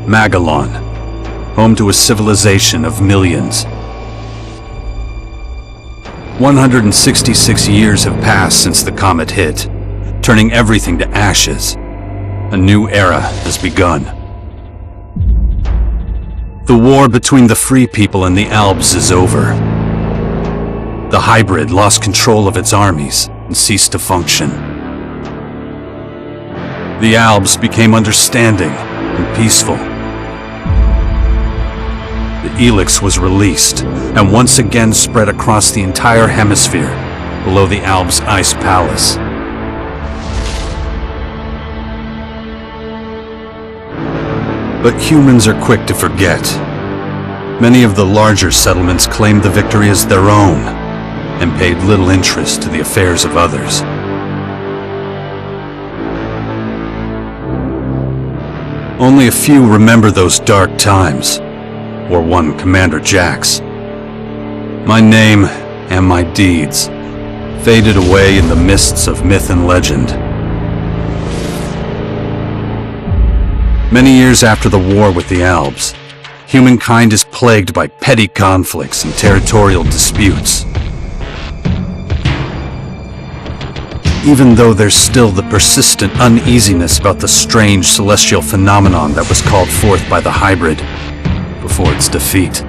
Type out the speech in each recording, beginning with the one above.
Magalan, home to a civilization of millions. 166 years have passed since the comet hit, turning everything to ashes. A new era has begun. The war between the free people and the Alps is over. The hybrid lost control of its armies and ceased to function. The Alps became understanding and peaceful. The Elex was released and once again spread across the entire hemisphere below the Alps' ice palace. But humans are quick to forget. Many of the larger settlements claimed the victory as their own and paid little interest to the affairs of others. Only a few remember those dark times, or one Commander Jax. My name and my deeds faded away in the mists of myth and legend. Many years after the war with the Alps, humankind is plagued by petty conflicts and territorial disputes. Even though there's still the persistent uneasiness about the strange celestial phenomenon that was called forth by the hybrid before its defeat,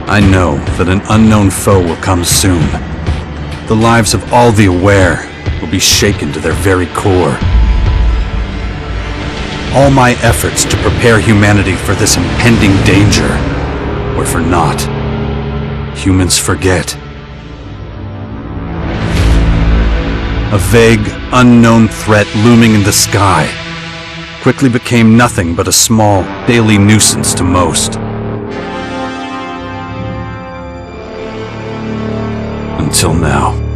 I know that an unknown foe will come soon. The lives of all the aware will be shaken to their very core. All my efforts to prepare humanity for this impending danger were for naught. Humans forget. A vague, unknown threat looming in the sky quickly became nothing but a small, daily nuisance to most. Until now.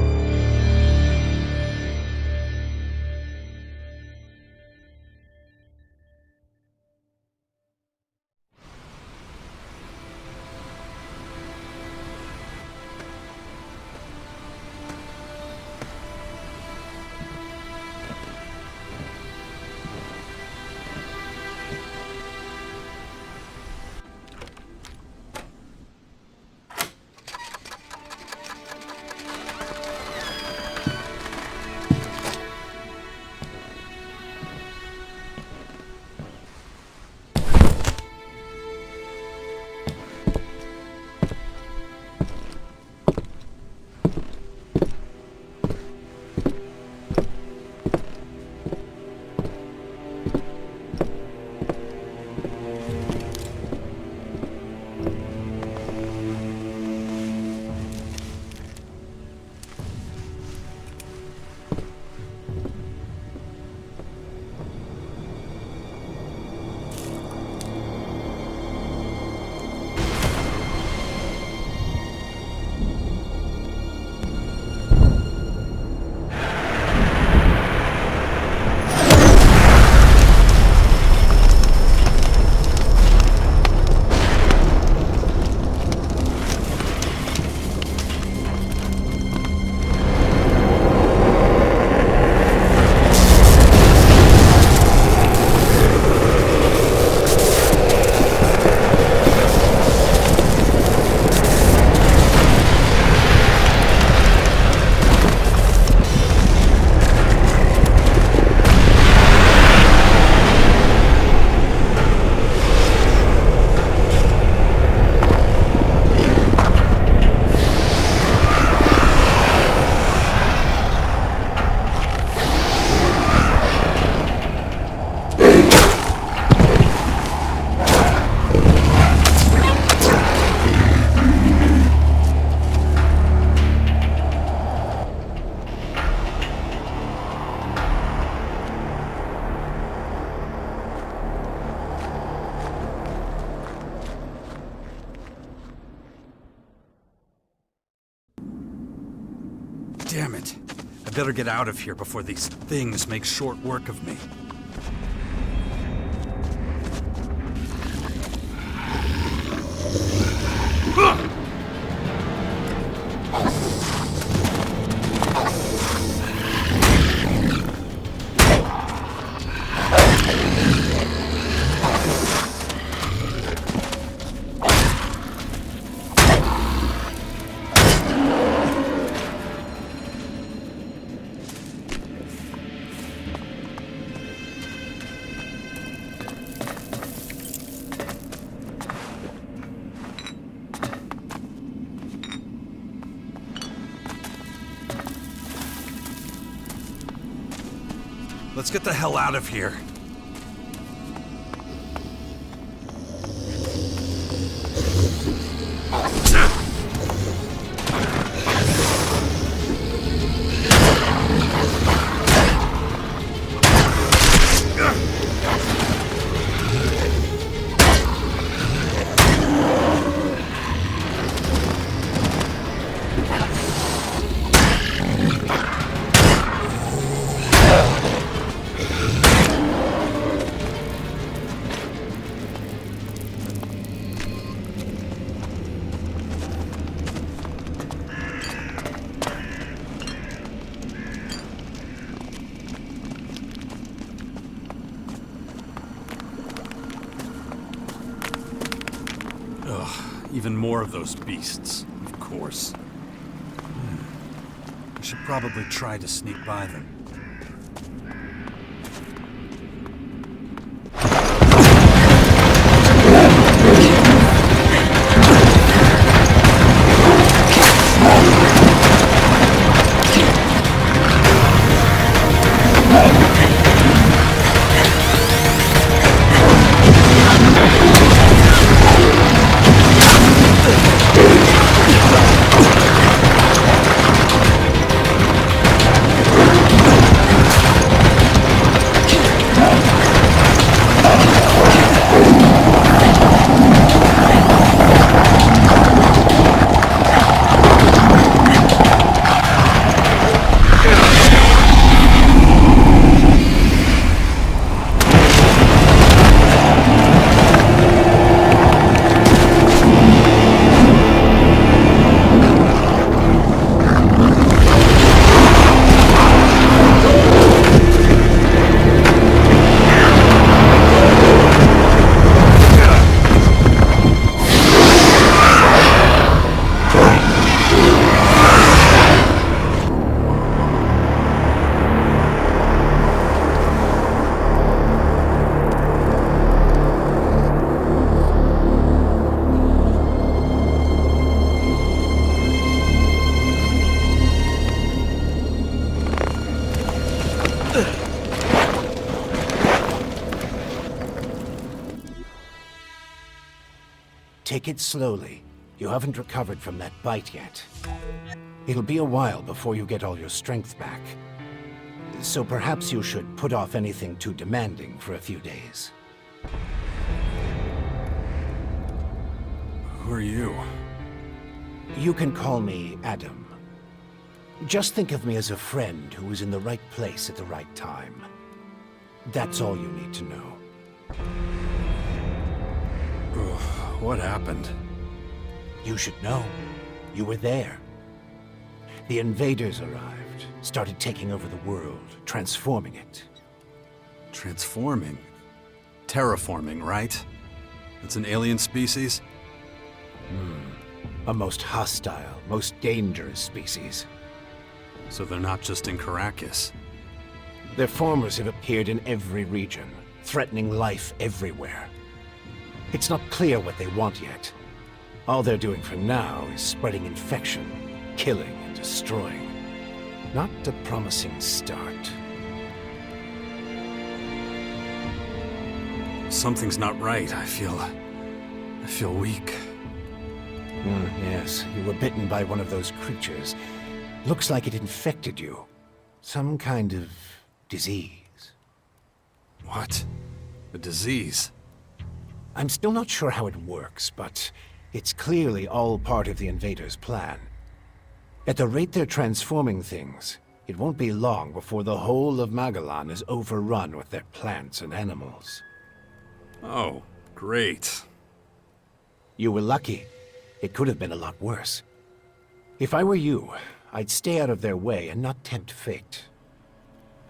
Damn it. I better get out of here before these things make short work of me. Let's get the hell out of here. Even more of those beasts, of course. I should probably try to sneak by them. Take it slowly. You haven't recovered from that bite yet. It'll be a while before you get all your strength back. So perhaps you should put off anything too demanding for a few days. Who are you? You can call me Adam. Just think of me as a friend who was in the right place at the right time. That's all you need to know. What happened? You should know. You were there. The invaders arrived, started taking over the world, transforming it. Transforming? Terraforming, right? It's an alien species? A most hostile, most dangerous species. So they're not just in Caracas. Their formers have appeared in every region, threatening life everywhere. It's not clear what they want yet. All they're doing for now is spreading infection, killing and destroying. Not a promising start. Something's not right. I feel weak. Yes, you were bitten by one of those creatures. Looks like it infected you. Some kind of disease. What? A disease? I'm still not sure how it works, but it's clearly all part of the invaders' plan. At the rate they're transforming things, it won't be long before the whole of Magalan is overrun with their plants and animals. Oh, great. You were lucky. It could have been a lot worse. If I were you, I'd stay out of their way and not tempt fate.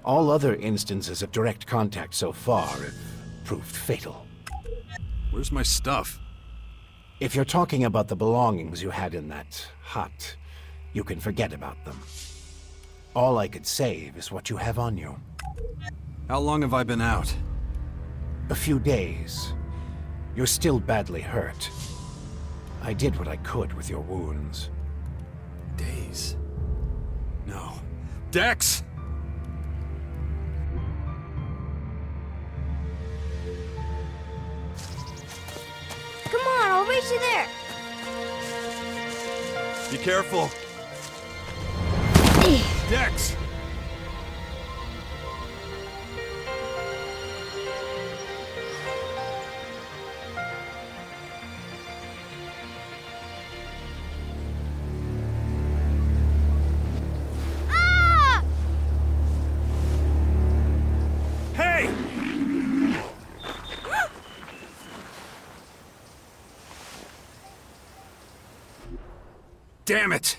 All other instances of direct contact so far have proved fatal. Where's my stuff? If you're talking about the belongings you had in that hut, you can forget about them. All I could save is what you have on you. How long have I been out? A few days. You're still badly hurt. I did what I could with your wounds. Days? No. Dex! Come on, I'll race you there. Be careful. Dex! Ah! Hey! Damn it!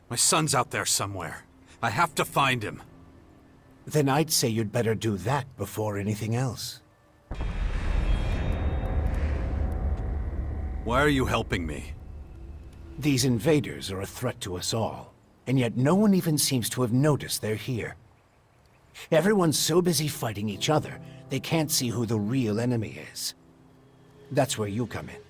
My son's out there somewhere. I have to find him. Then I'd say you'd better do that before anything else. Why are you helping me? These invaders are a threat to us all, and yet no one even seems to have noticed they're here. Everyone's so busy fighting each other, they can't see who the real enemy is. That's where you come in.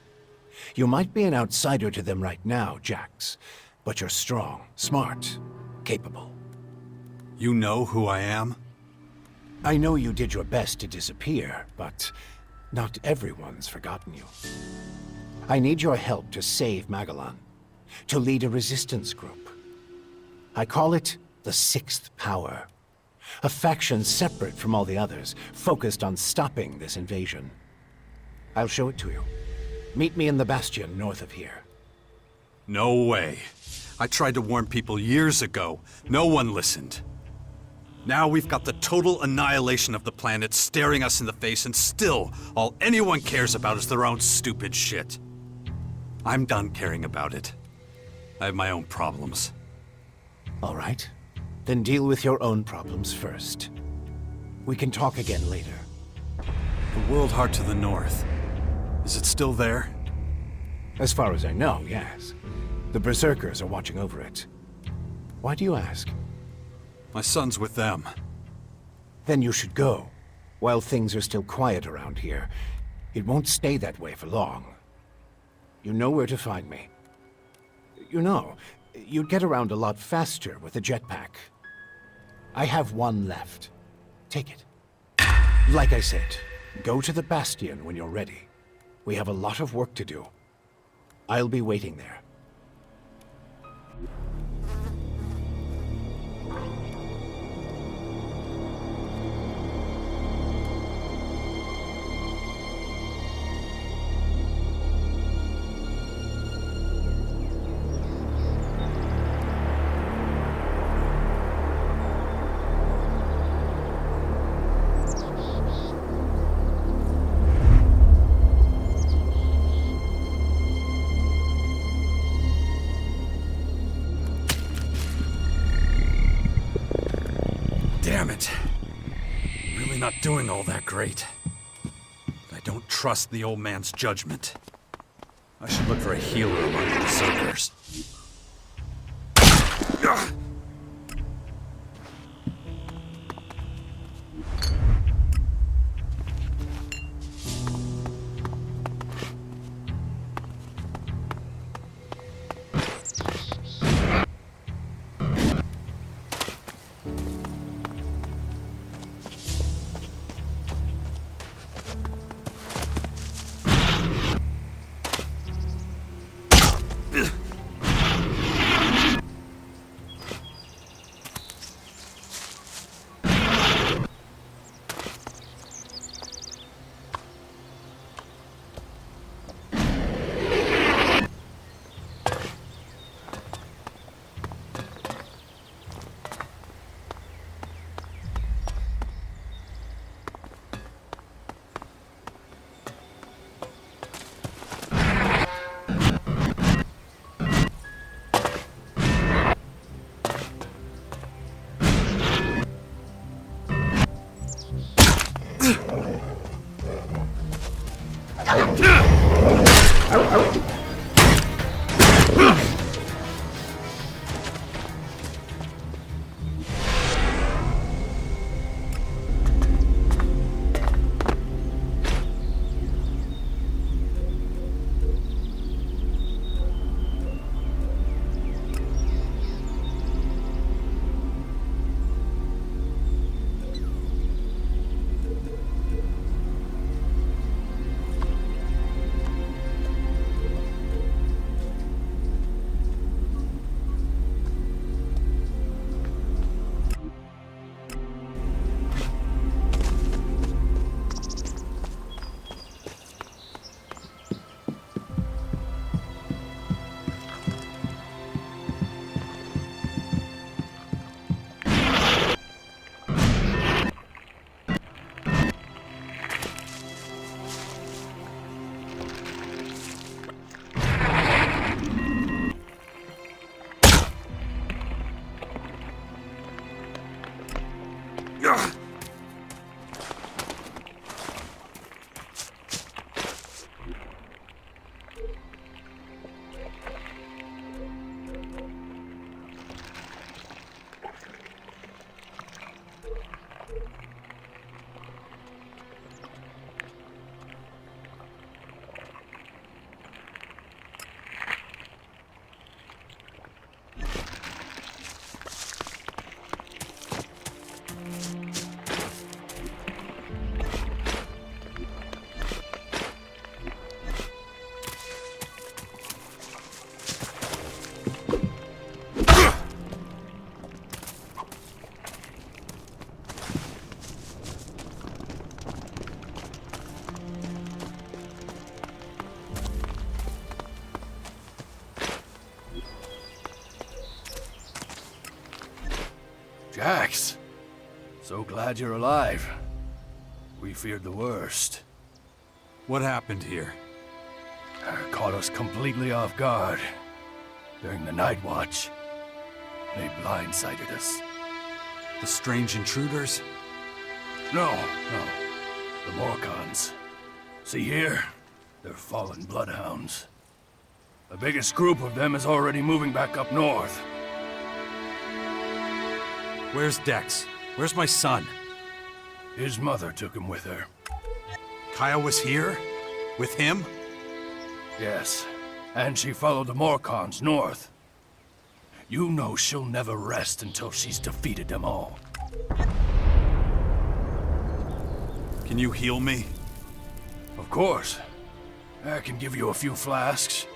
You might be an outsider to them right now, Jax, but you're strong, smart, capable. You know who I am? I know you did your best to disappear, but not everyone's forgotten you. I need your help to save Magalan, to lead a resistance group. I call it the Sixth Power, a faction separate from all the others, focused on stopping this invasion. I'll show it to you. Meet me in the Bastion north of here. No way. I tried to warn people years ago. No one listened. Now we've got the total annihilation of the planet staring us in the face, and still, all anyone cares about is their own stupid shit. I'm done caring about it. I have my own problems. All right. Then deal with your own problems first. We can talk again later. The World Heart to the north. Is it still there? As far as I know, yes. The Berserkers are watching over it. Why do you ask? My son's with them. Then you should go, while things are still quiet around here. It won't stay that way for long. You know where to find me. You know, you'd get around a lot faster with a jetpack. I have one left. Take it. Like I said, go to the Bastion when you're ready. We have a lot of work to do. I'll be waiting there. Damn it. Really not doing all that great. But I don't trust the old man's judgment. I should look for a healer among the berserkers. Jax, so glad you're alive. We feared the worst. What happened here? Caught us completely off guard during the night watch. They blindsided us. The strange intruders? No. The Morcons. See here? They're fallen bloodhounds. The biggest group of them is already moving back up north. Where's Dex? Where's my son? His mother took him with her. Kaya was here? With him? Yes, and she followed the Morcons north. You know she'll never rest until she's defeated them all. Can you heal me? Of course. I can give you a few flasks.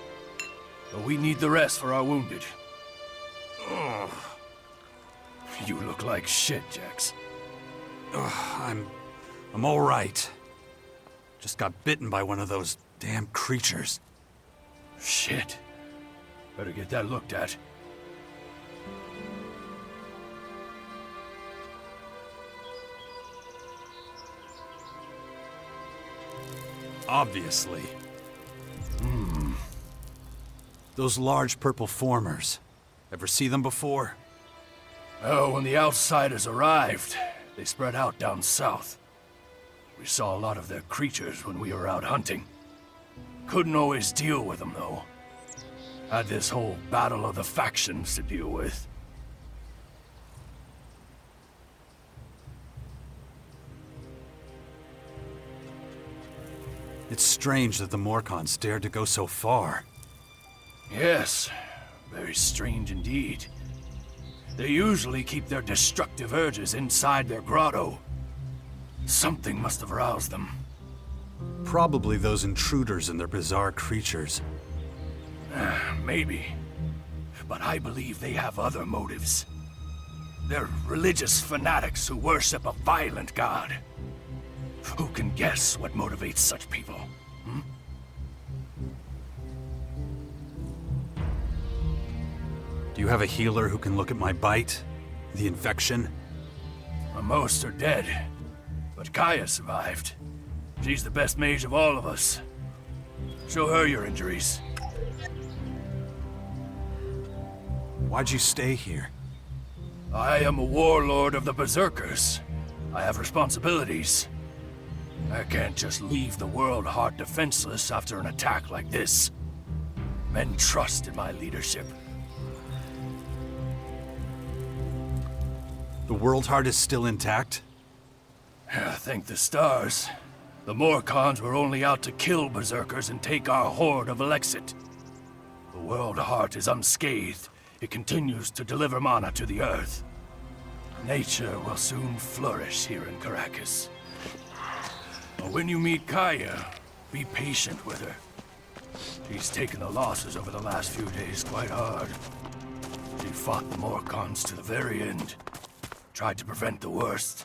But we need the rest for our wounded. Ugh. You look like shit, Jax. I'm all right. Just got bitten by one of those damn creatures. Shit. Better get that looked at. Obviously. Those large purple formers. Ever see them before? Oh, when the outsiders arrived, they spread out down south. We saw a lot of their creatures when we were out hunting. Couldn't always deal with them, though. Had this whole battle of the factions to deal with. It's strange that the Morcons dared to go so far. Yes, very strange indeed. They usually keep their destructive urges inside their grotto. Something must have roused them. Probably those intruders and their bizarre creatures. Maybe. But I believe they have other motives. They're religious fanatics who worship a violent god. Who can guess what motivates such people? Do you have a healer who can look at my bite? The infection? Most are dead. But Kaya survived. She's the best mage of all of us. Show her your injuries. Why'd you stay here? I am a warlord of the Berserkers. I have responsibilities. I can't just leave the world heart defenseless after an attack like this. Men trust in my leadership. The World Heart is still intact? Thank the stars. The Morcons were only out to kill Berserkers and take our horde of Elexit. The World Heart is unscathed. It continues to deliver mana to the Earth. Nature will soon flourish here in Caracas. But when you meet Kaya, be patient with her. She's taken the losses over the last few days quite hard. She fought the Morcons to the very end. Tried to prevent the worst.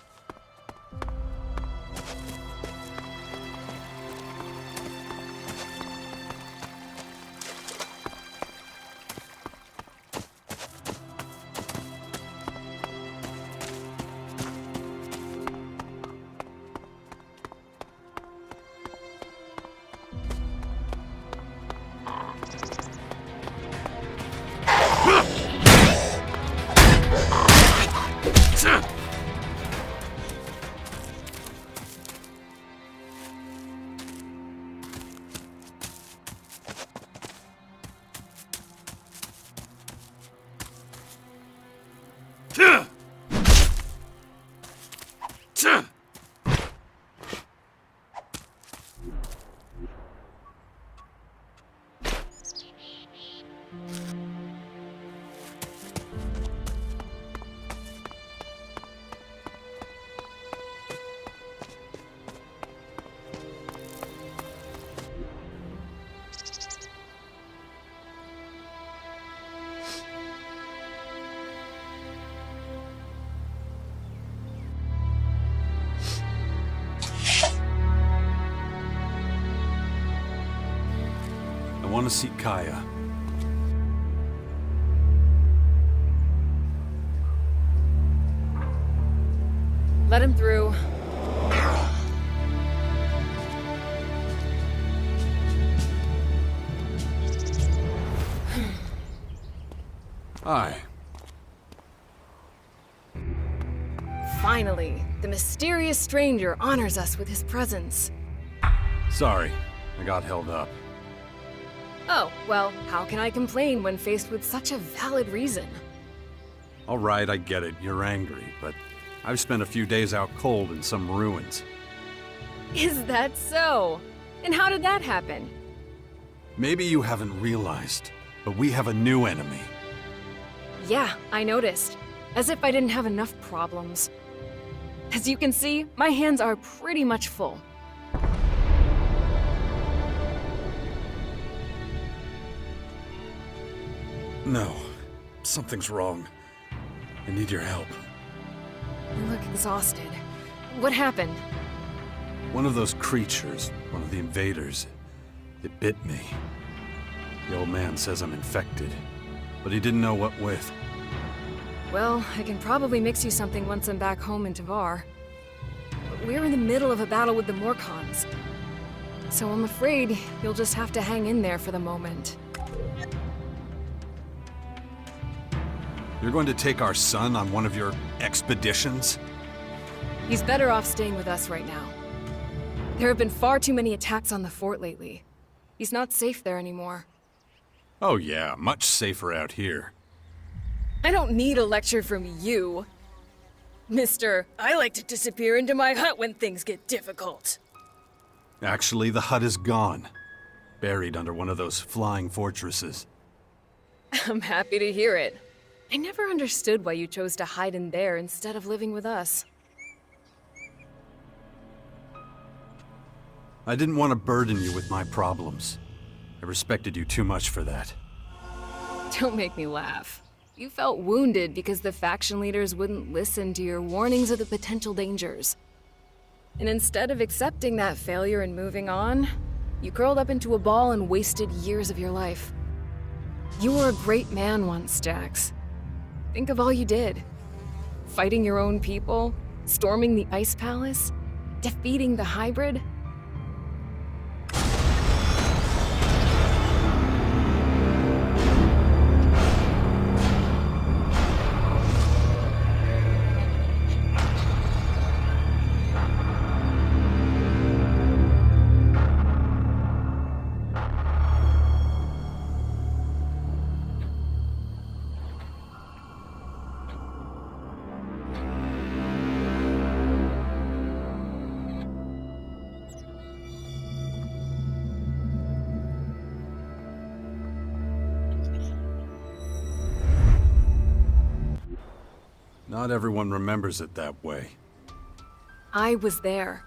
I want to see Kaya. Let him through. Hi. Finally, the mysterious stranger honors us with his presence. Sorry, I got held up. Oh, well, how can I complain when faced with such a valid reason? All right, I get it. You're angry, but I've spent a few days out cold in some ruins. Is that so? And how did that happen? Maybe you haven't realized, but we have a new enemy. Yeah, I noticed. As if I didn't have enough problems. As you can see, my hands are pretty much full. No, something's wrong. I need your help. You look exhausted. What happened? One of those creatures, one of the invaders, it bit me. The old man says I'm infected, but he didn't know what with. Well, I can probably mix you something once I'm back home in Tavar. But we're in the middle of a battle with the Morcons. So I'm afraid you'll just have to hang in there for the moment. You're going to take our son on one of your expeditions? He's better off staying with us right now. There have been far too many attacks on the fort lately. He's not safe there anymore. Oh yeah, much safer out here. I don't need a lecture from you. Mister, I like to disappear into my hut when things get difficult. Actually, the hut is gone. Buried under one of those flying fortresses. I'm happy to hear it. I never understood why you chose to hide in there instead of living with us. I didn't want to burden you with my problems. I respected you too much for that. Don't make me laugh. You felt wounded because the faction leaders wouldn't listen to your warnings of the potential dangers. And instead of accepting that failure and moving on, you curled up into a ball and wasted years of your life. You were a great man once, Jax. Think of all you did. Fighting your own people, storming the Ice Palace, defeating the hybrid. Not everyone remembers it that way. I was there,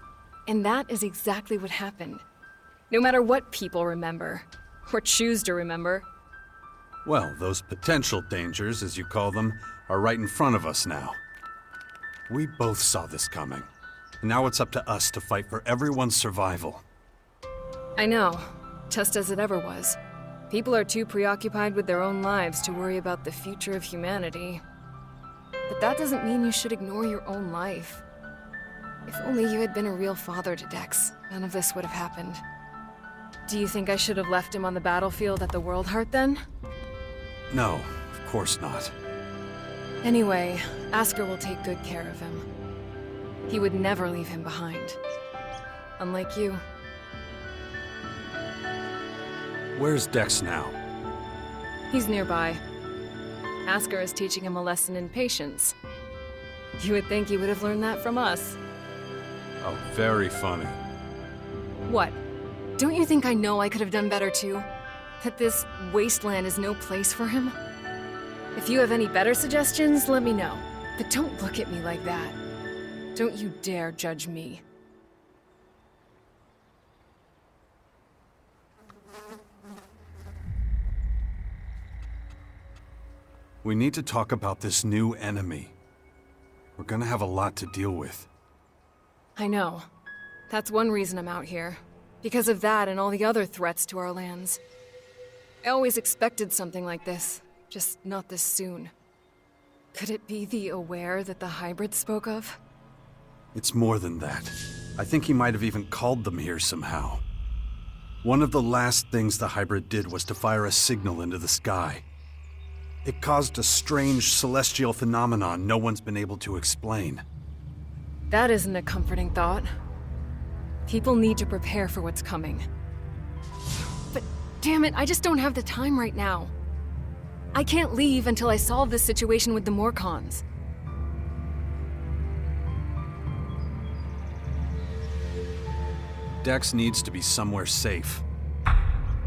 and that is exactly what happened. No matter what people remember, or choose to remember. Well, those potential dangers, as you call them, are right in front of us now. We both saw this coming, and now it's up to us to fight for everyone's survival. I know, just as it ever was. People are too preoccupied with their own lives to worry about the future of humanity. But that doesn't mean you should ignore your own life. If only you had been a real father to Dex, none of this would have happened. Do you think I should have left him on the battlefield at the World Heart then? No, of course not. Anyway, Asker will take good care of him. He would never leave him behind. Unlike you. Where's Dex now? He's nearby. Asker is teaching him a lesson in patience. You would think he would have learned that from us. Oh, very funny. What? Don't you think I know I could have done better too? That this wasteland is no place for him? If you have any better suggestions, let me know. But don't look at me like that. Don't you dare judge me. We need to talk about this new enemy. We're gonna have a lot to deal with. I know. That's one reason I'm out here. Because of that and all the other threats to our lands. I always expected something like this, just not this soon. Could it be the aware that the hybrid spoke of? It's more than that. I think he might have even called them here somehow. One of the last things the hybrid did was to fire a signal into the sky. It caused a strange celestial phenomenon no one's been able to explain. That isn't a comforting thought. People need to prepare for what's coming. But damn it, I just don't have the time right now. I can't leave until I solve this situation with the Morcons. Dex needs to be somewhere safe.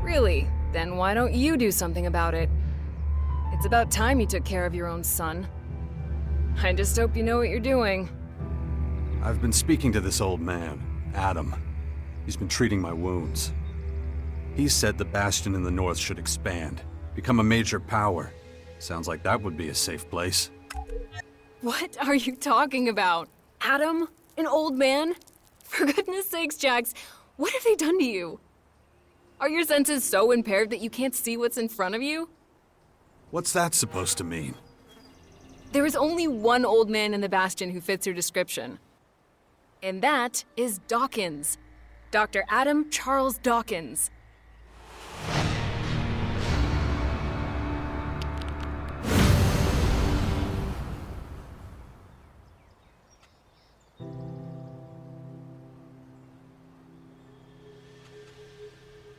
Really? Then why don't you do something about it? It's about time you took care of your own son. I just hope you know what you're doing. I've been speaking to this old man, Adam. He's been treating my wounds. He said the Bastion in the north should expand, become a major power. Sounds like that would be a safe place. What are you talking about? Adam? An old man? For goodness sakes, Jax, what have they done to you? Are your senses so impaired that you can't see what's in front of you? What's that supposed to mean? There is only one old man in the Bastion who fits your description. And that is Dawkins. Dr. Adam Charles Dawkins.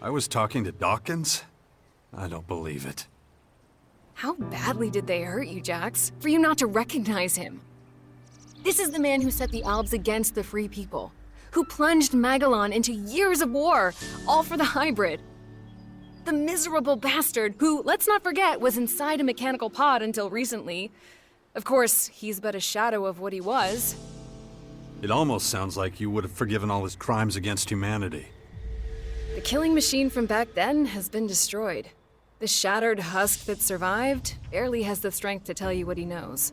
I was talking to Dawkins? I don't believe it. How badly did they hurt you, Jax, for you not to recognize him? This is the man who set the Albs against the Free People, who plunged Magalan into years of war, all for the hybrid. The miserable bastard who, let's not forget, was inside a mechanical pod until recently. Of course, he's but a shadow of what he was. It almost sounds like you would have forgiven all his crimes against humanity. The killing machine from back then has been destroyed. The shattered husk that survived barely has the strength to tell you what he knows.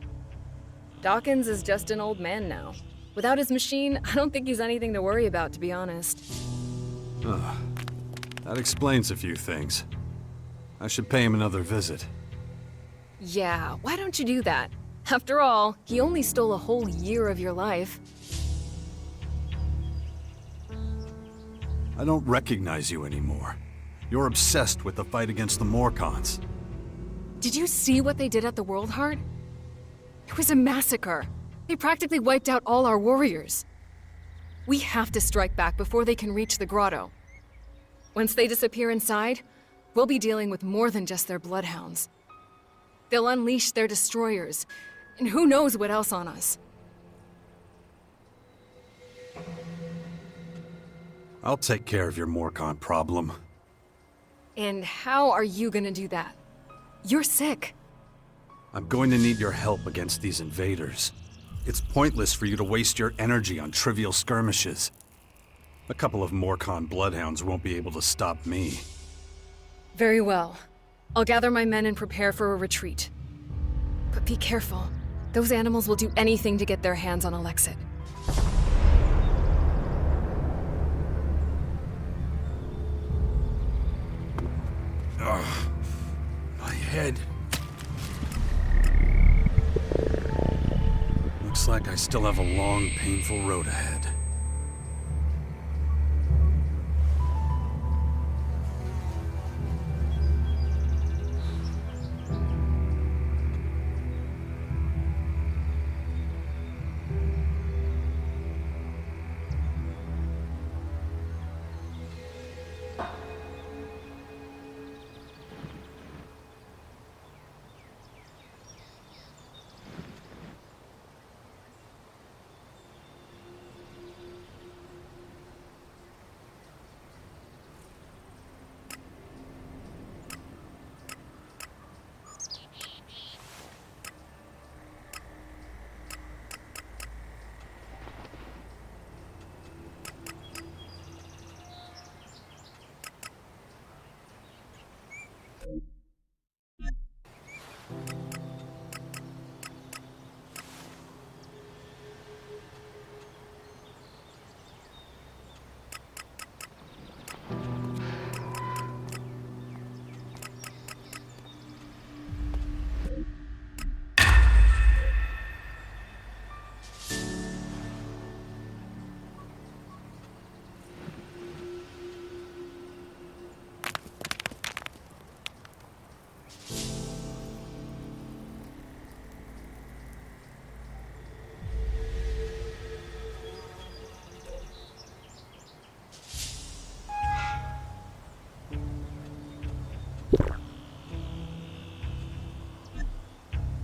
Dawkins is just an old man now. Without his machine, I don't think he's anything to worry about, to be honest. That explains a few things. I should pay him another visit. Yeah, why don't you do that? After all, he only stole a whole year of your life. I don't recognize you anymore. You're obsessed with the fight against the Morcons. Did you see what they did at the World Heart? It was a massacre. They practically wiped out all our warriors. We have to strike back before they can reach the grotto. Once they disappear inside, we'll be dealing with more than just their bloodhounds. They'll unleash their destroyers, and who knows what else on us. I'll take care of your Morcon problem. And how are you gonna do that? You're sick. I'm going to need your help against these invaders. It's pointless for you to waste your energy on trivial skirmishes. A couple of Morcon bloodhounds won't be able to stop me. Very well. I'll gather my men and prepare for a retreat. But be careful. Those animals will do anything to get their hands on Alexit. My head. Looks like I still have a long, painful road ahead.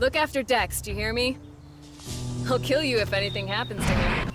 Look after Dex, do you hear me? I'll kill you if anything happens to him.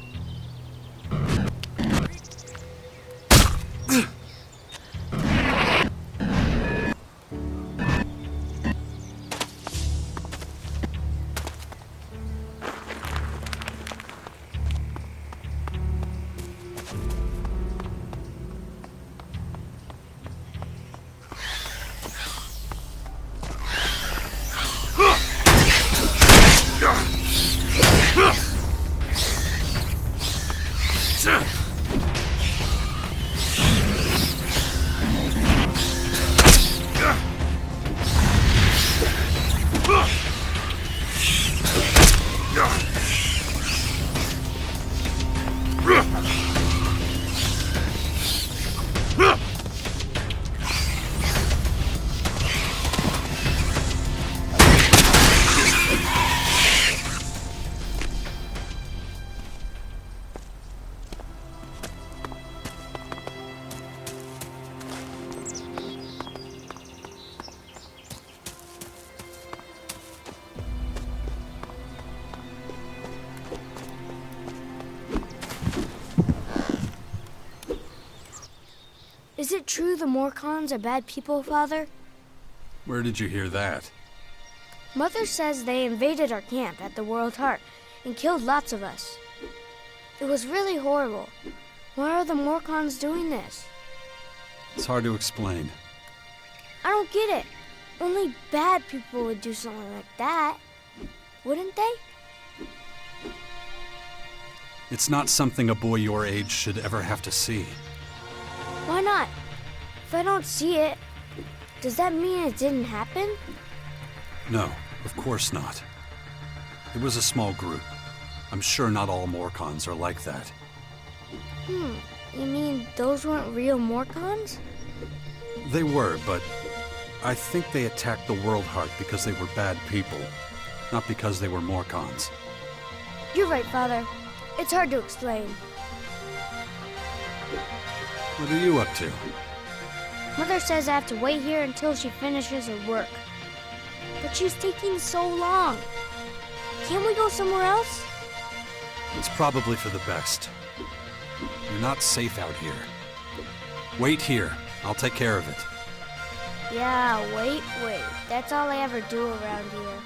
Is it true the Morcons are bad people, Father? Where did you hear that? Mother says they invaded our camp at the World Heart and killed lots of us. It was really horrible. Why are the Morcons doing this? It's hard to explain. I don't get it. Only bad people would do something like that, wouldn't they? It's not something a boy your age should ever have to see. Why not? If I don't see it, does that mean it didn't happen? No, of course not. It was a small group. I'm sure not all Morcons are like that. You mean those weren't real Morcons? They were, but I think they attacked the World Heart because they were bad people, not because they were Morcons. You're right, Father. It's hard to explain. What are you up to? Mother says I have to wait here until she finishes her work. But she's taking so long. Can't we go somewhere else? It's probably for the best. You're not safe out here. Wait here. I'll take care of it. Yeah, wait. That's all I ever do around here.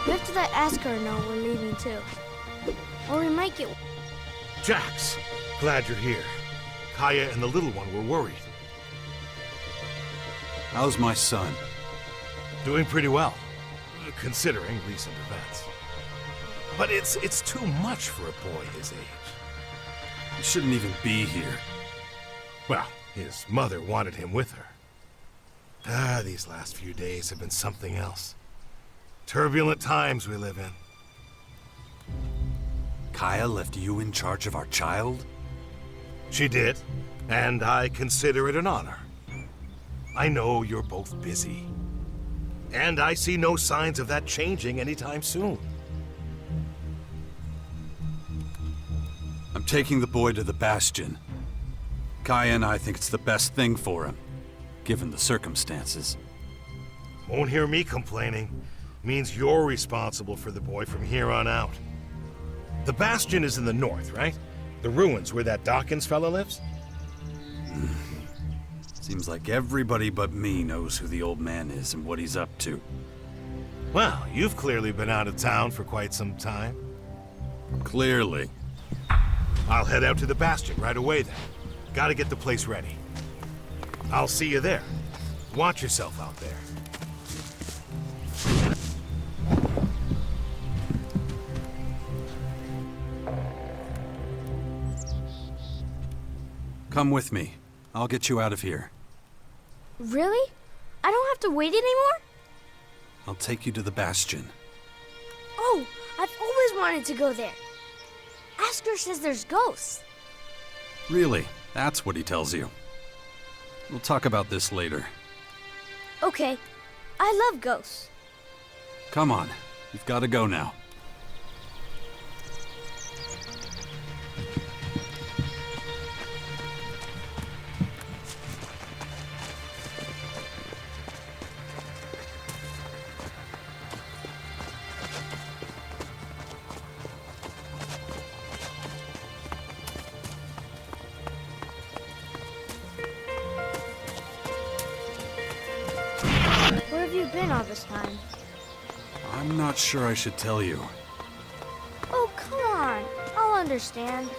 We have to let Asker know we're leaving too. Or we might get... Jax, glad you're here. Kaya and the little one were worried. How's my son? Doing pretty well, considering recent events. But it's too much for a boy his age. He shouldn't even be here. Well, his mother wanted him with her. These last few days have been something else. Turbulent times we live in. Kaya left you in charge of our child? She did, and I consider it an honor. I know you're both busy, and I see no signs of that changing anytime soon. I'm taking the boy to the Bastion. Kaya and I think it's the best thing for him, given the circumstances. Won't hear me complaining. Means you're responsible for the boy from here on out. The Bastion is in the north, right? The ruins where that Dawkins fella lives? Seems like everybody but me knows who the old man is and what he's up to. Well, you've clearly been out of town for quite some time. Clearly. I'll head out to the Bastion right away then. Gotta get the place ready. I'll see you there. Watch yourself out there. Come with me. I'll get you out of here. Really? I don't have to wait anymore? I'll take you to the Bastion. Oh, I've always wanted to go there. Asker says there's ghosts. Really? That's what he tells you. We'll talk about this later. Okay, I love ghosts. Come on. You've got to go now. you been all this time? I'm not sure I should tell you. Oh, come on. I'll understand.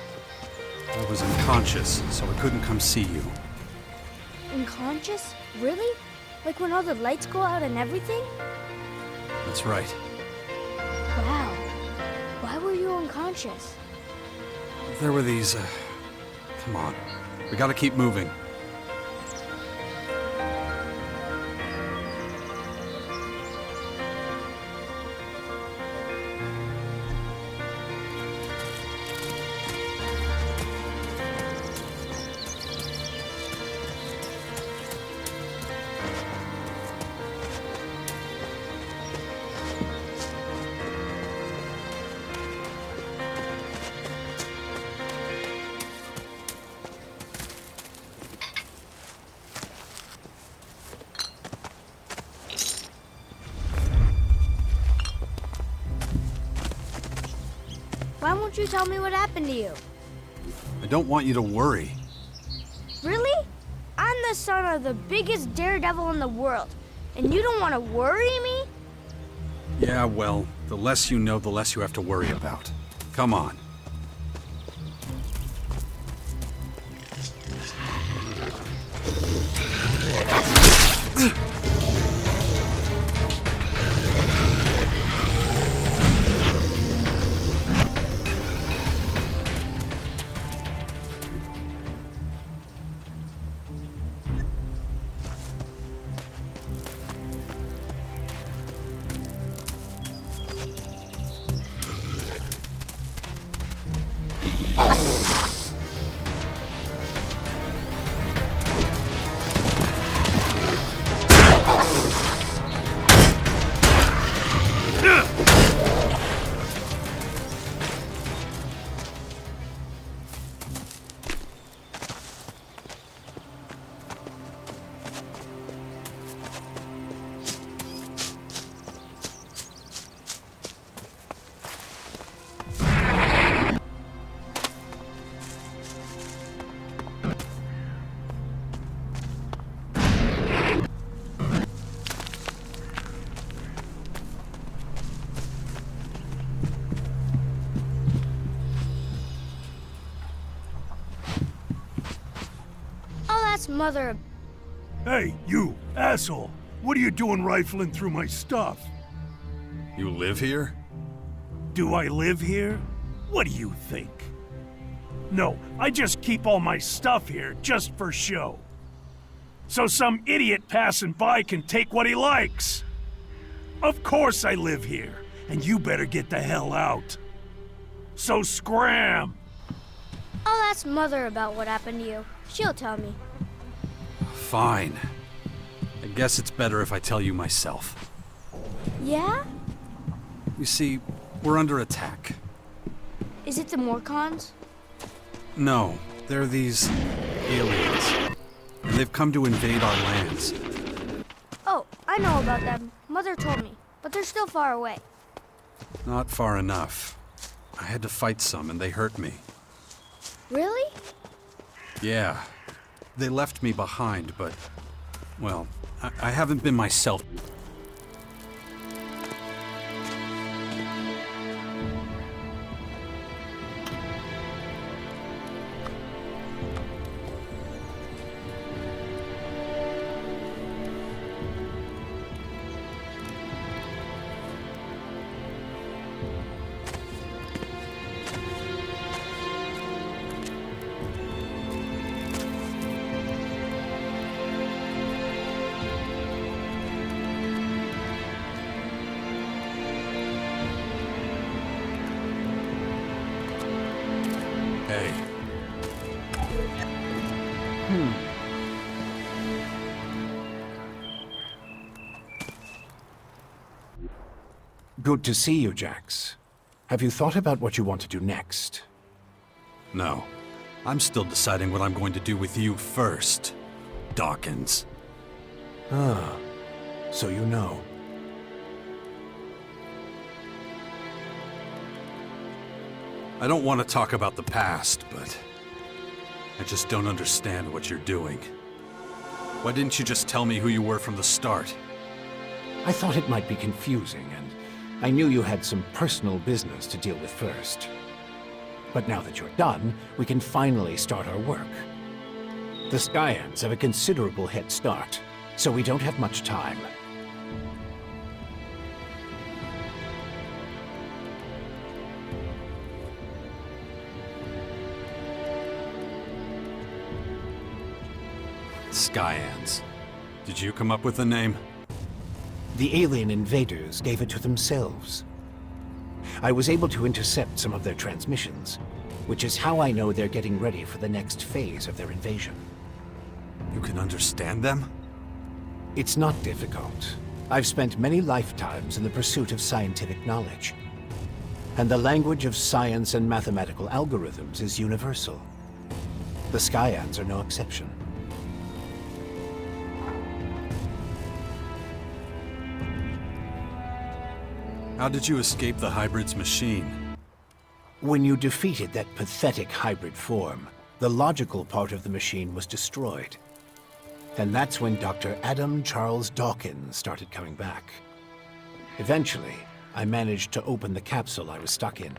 I was unconscious, so I couldn't come see you. Unconscious? Really? Like when all the lights go out and everything? That's right. Wow. Why were you unconscious? There were these, Come on. We gotta keep moving. Why won't you tell me what happened to you? I don't want you to worry. Really? I'm the son of the biggest daredevil in the world, and you don't want to worry me? Yeah, well, the less you know, the less you have to worry about. Come on. Mother. Hey, you, asshole! What are you doing rifling through my stuff? You live here? Do I live here? What do you think? No, I just keep all my stuff here just for show. So some idiot passing by can take what he likes. Of course I live here, and you better get the hell out. So scram! I'll ask Mother about what happened to you. She'll tell me. Fine. I guess it's better if I tell you myself. Yeah? You see, we're under attack. Is it the Morcons? No, they're these aliens. And they've come to invade our lands. Oh, I know about them. Mother told me, but they're still far away. Not far enough. I had to fight some and they hurt me. Really? Yeah. They left me behind, but, well, I haven't been myself. Good to see you, Jax. Have you thought about what you want to do next? No. I'm still deciding what I'm going to do with you first, Dawkins. Ah, so you know. I don't want to talk about the past, but I just don't understand what you're doing. Why didn't you just tell me who you were from the start? I thought it might be confusing, and I knew you had some personal business to deal with first. But now that you're done, we can finally start our work. The Skyans have a considerable head start, so we don't have much time. Skyans. Did you come up with the name? The alien invaders gave it to themselves. I was able to intercept some of their transmissions, which is how I know they're getting ready for the next phase of their invasion. You can understand them? It's not difficult. I've spent many lifetimes in the pursuit of scientific knowledge. And the language of science and mathematical algorithms is universal. The Skyans are no exception. How did you escape the hybrid's machine? When you defeated that pathetic hybrid form, the logical part of the machine was destroyed. And that's when Dr. Adam Charles Dawkins started coming back. Eventually, I managed to open the capsule I was stuck in.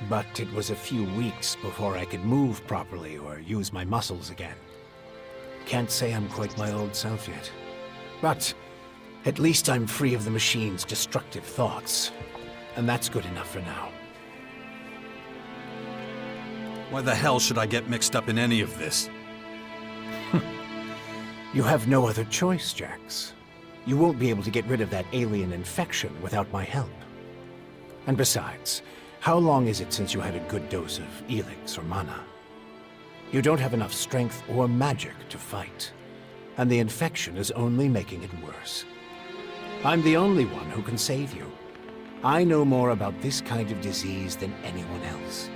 But it was a few weeks before I could move properly or use my muscles again. Can't say I'm quite my old self yet. But at least I'm free of the machine's destructive thoughts. And that's good enough for now. Why the hell should I get mixed up in any of this? You have no other choice, Jax. You won't be able to get rid of that alien infection without my help. And besides, how long is it since you had a good dose of Elex or mana? You don't have enough strength or magic to fight. And the infection is only making it worse. I'm the only one who can save you. I know more about this kind of disease than anyone else.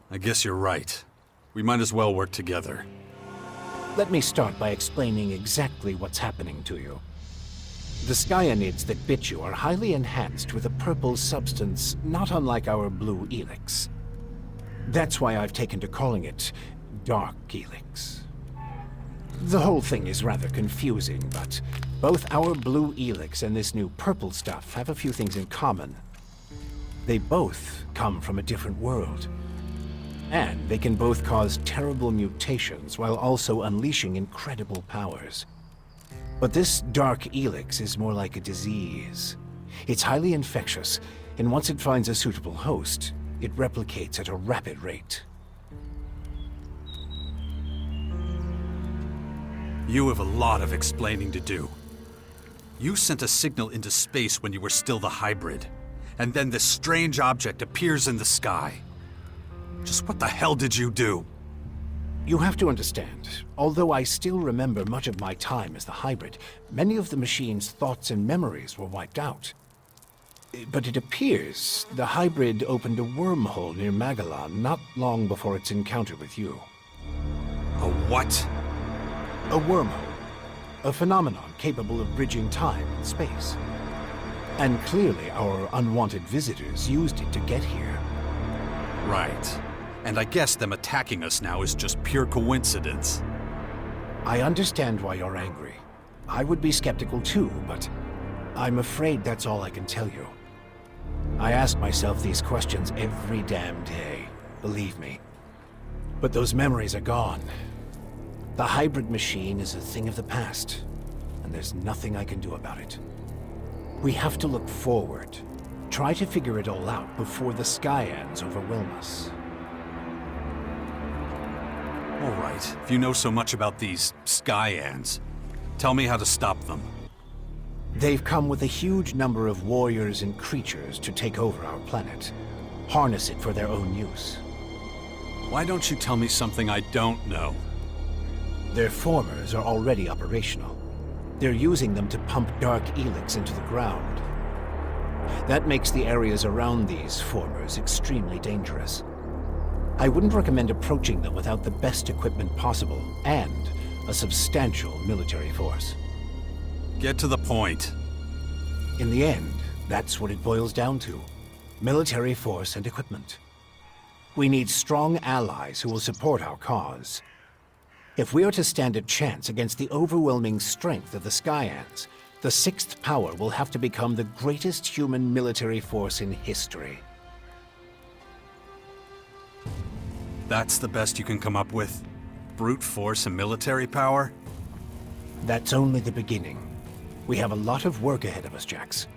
I guess you're right. We might as well work together. Let me start by explaining exactly what's happening to you. The Skyanids that bit you are highly enhanced with a purple substance not unlike our blue Elex. That's why I've taken to calling it Dark Elex. The whole thing is rather confusing, but both our blue Elex and this new purple stuff have a few things in common. They both come from a different world. And they can both cause terrible mutations while also unleashing incredible powers. But this Dark Elex is more like a disease. It's highly infectious, and once it finds a suitable host, it replicates at a rapid rate. You have a lot of explaining to do. You sent a signal into space when you were still the hybrid, and then this strange object appears in the sky. Just what the hell did you do? You have to understand, although I still remember much of my time as the hybrid, many of the machine's thoughts and memories were wiped out. But it appears the hybrid opened a wormhole near Magalan not long before its encounter with you. A what? A wormhole. A phenomenon capable of bridging time and space. And clearly our unwanted visitors used it to get here. Right. And I guess them attacking us now is just pure coincidence. I understand why you're angry. I would be skeptical too, but I'm afraid that's all I can tell you. I ask myself these questions every damn day, believe me. But those memories are gone. The hybrid machine is a thing of the past, and there's nothing I can do about it. We have to look forward. Try to figure it all out before the Skyans overwhelm us. All right, if you know so much about these Skyans, tell me how to stop them. They've come with a huge number of warriors and creatures to take over our planet. Harness it for their own use. Why don't you tell me something I don't know? Their formers are already operational. They're using them to pump Dark Elex into the ground. That makes the areas around these formers extremely dangerous. I wouldn't recommend approaching them without the best equipment possible, and a substantial military force. Get to the point. In the end, that's what it boils down to. Military force and equipment. We need strong allies who will support our cause. If we are to stand a chance against the overwhelming strength of the Skyans, the Sixth Power will have to become the greatest human military force in history. That's the best you can come up with? Brute force and military power? That's only the beginning. We have a lot of work ahead of us, Jax.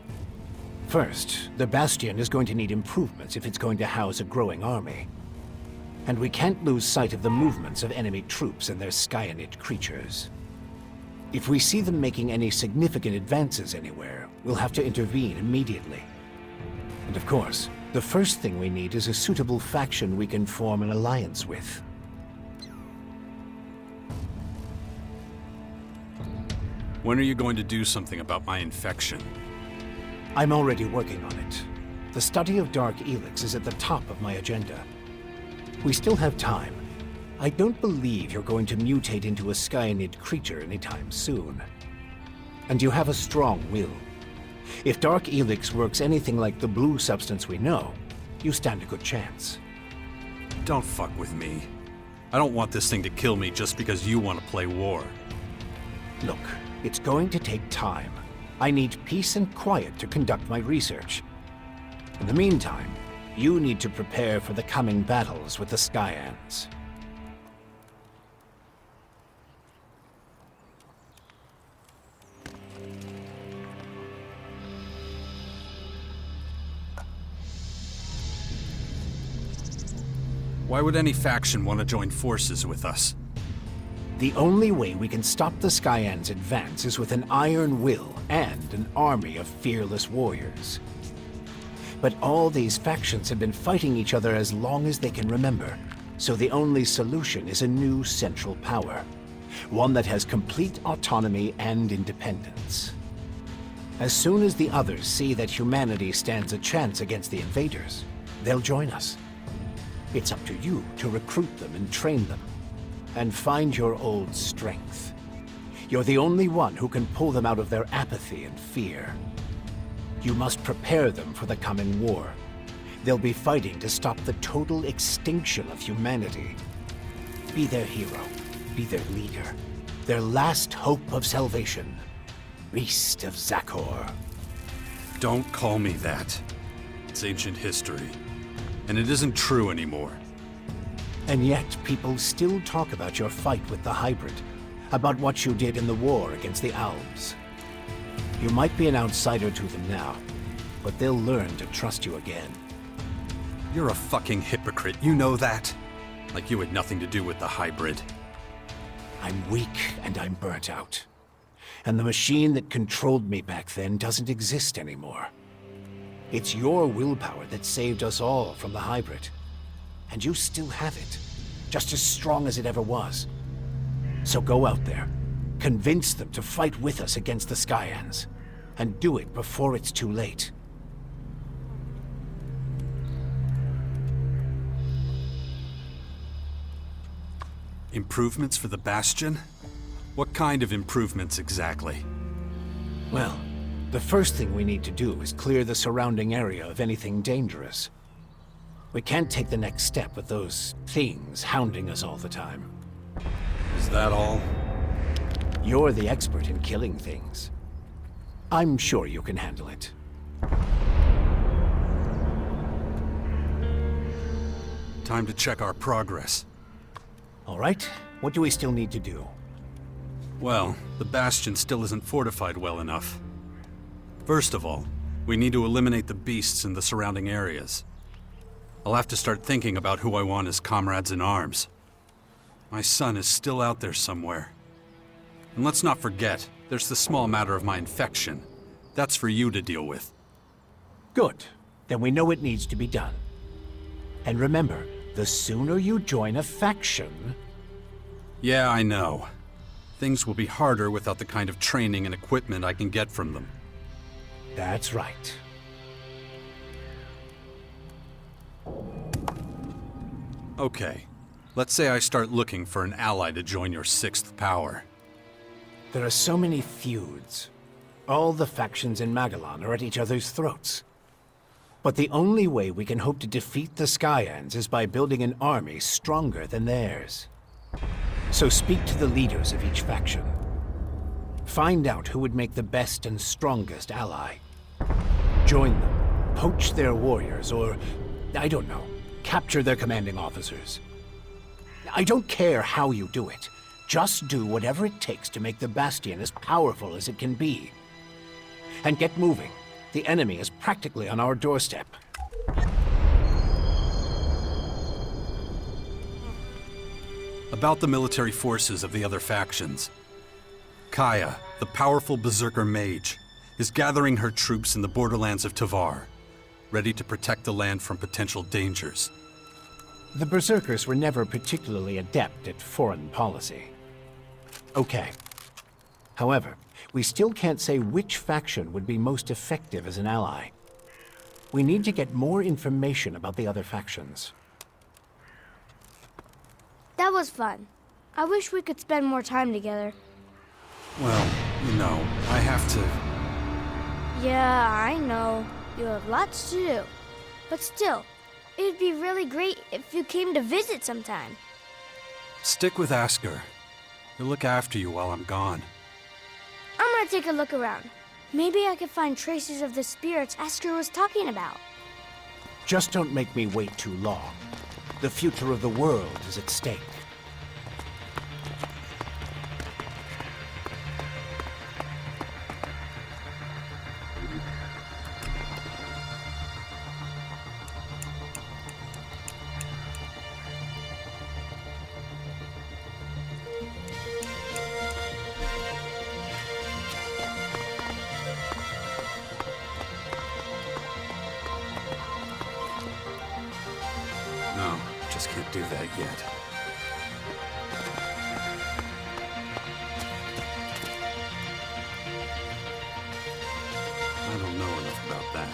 First, the Bastion is going to need improvements if it's going to house a growing army. And we can't lose sight of the movements of enemy troops and their Skyanid creatures. If we see them making any significant advances anywhere, we'll have to intervene immediately. And of course, the first thing we need is a suitable faction we can form an alliance with. When are you going to do something about my infection? I'm already working on it. The study of Dark Elex is at the top of my agenda. We still have time. I don't believe you're going to mutate into a Skyanid creature anytime soon. And you have a strong will. If Dark Elex works anything like the blue substance we know, you stand a good chance. Don't fuck with me. I don't want this thing to kill me just because you want to play war. Look, it's going to take time. I need peace and quiet to conduct my research. In the meantime, you need to prepare for the coming battles with the Skyans. Why would any faction want to join forces with us? The only way we can stop the Skyans' advance is with an iron will and an army of fearless warriors. But all these factions have been fighting each other as long as they can remember, so the only solution is a new central power. One that has complete autonomy and independence. As soon as the others see that humanity stands a chance against the invaders, they'll join us. It's up to you to recruit them and train them, and find your old strength. You're the only one who can pull them out of their apathy and fear. You must prepare them for the coming war. They'll be fighting to stop the total extinction of humanity. Be their hero, be their leader, their last hope of salvation. Beast of Zakor. Don't call me that. It's ancient history, and it isn't true anymore. And yet, people still talk about your fight with the hybrid, about what you did in the war against the Alps. You might be an outsider to them now, but they'll learn to trust you again. You're a fucking hypocrite, you know that? Like you had nothing to do with the hybrid. I'm weak and I'm burnt out. And the machine that controlled me back then doesn't exist anymore. It's your willpower that saved us all from the hybrid. And you still have it, just as strong as it ever was. So go out there, convince them to fight with us against the Skyans, and do it before it's too late. Improvements for the Bastion? What kind of improvements exactly? Well, the first thing we need to do is clear the surrounding area of anything dangerous. We can't take the next step with those things hounding us all the time. Is that all? You're the expert in killing things. I'm sure you can handle it. Time to check our progress. All right, what do we still need to do? Well, the Bastion still isn't fortified well enough. First of all, we need to eliminate the beasts in the surrounding areas. I'll have to start thinking about who I want as comrades in arms. My son is still out there somewhere. And let's not forget, there's the small matter of my infection. That's for you to deal with. Good. Then we know it needs to be done. And remember, the sooner you join a faction... Yeah, I know. Things will be harder without the kind of training and equipment I can get from them. That's right. Okay. Let's say I start looking for an ally to join your sixth power. There are so many feuds. All the factions in Magalan are at each other's throats. But the only way we can hope to defeat the Skyans is by building an army stronger than theirs. So speak to the leaders of each faction. Find out who would make the best and strongest ally. Join them, poach their warriors, or, I don't know, capture their commanding officers. I don't care how you do it. Just do whatever it takes to make the Bastion as powerful as it can be. And get moving. The enemy is practically on our doorstep. About the military forces of the other factions. Kaya, the powerful berserker mage, is gathering her troops in the borderlands of Tavar, ready to protect the land from potential dangers. The Berserkers were never particularly adept at foreign policy. Okay. However, we still can't say which faction would be most effective as an ally. We need to get more information about the other factions. That was fun. I wish we could spend more time together. Well, you know, I have to... Yeah, I know. You have lots to do. But still, it'd be really great if you came to visit sometime. Stick with Asker. He'll look after you while I'm gone. I'm gonna take a look around. Maybe I could find traces of the spirits Asker was talking about. Just don't make me wait too long. The future of the world is at stake. No, just can't do that yet. I don't know enough about that.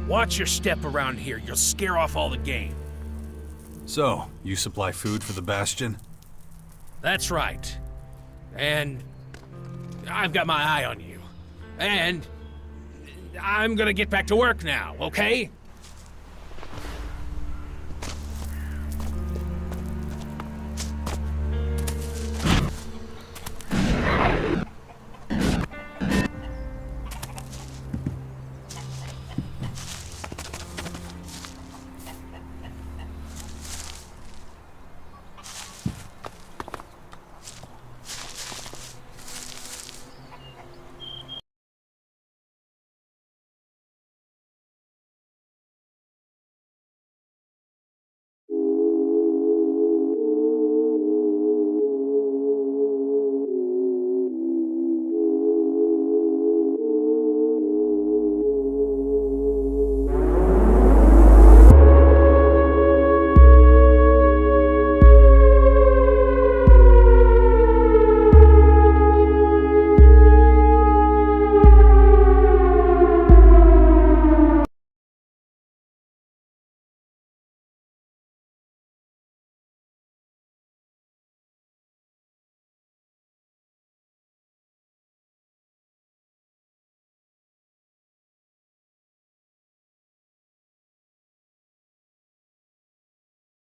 Watch your step around here. You'll scare off all the game. So, you supply food for the Bastion? That's right. And I've got my eye on you. And I'm gonna get back to work now, okay?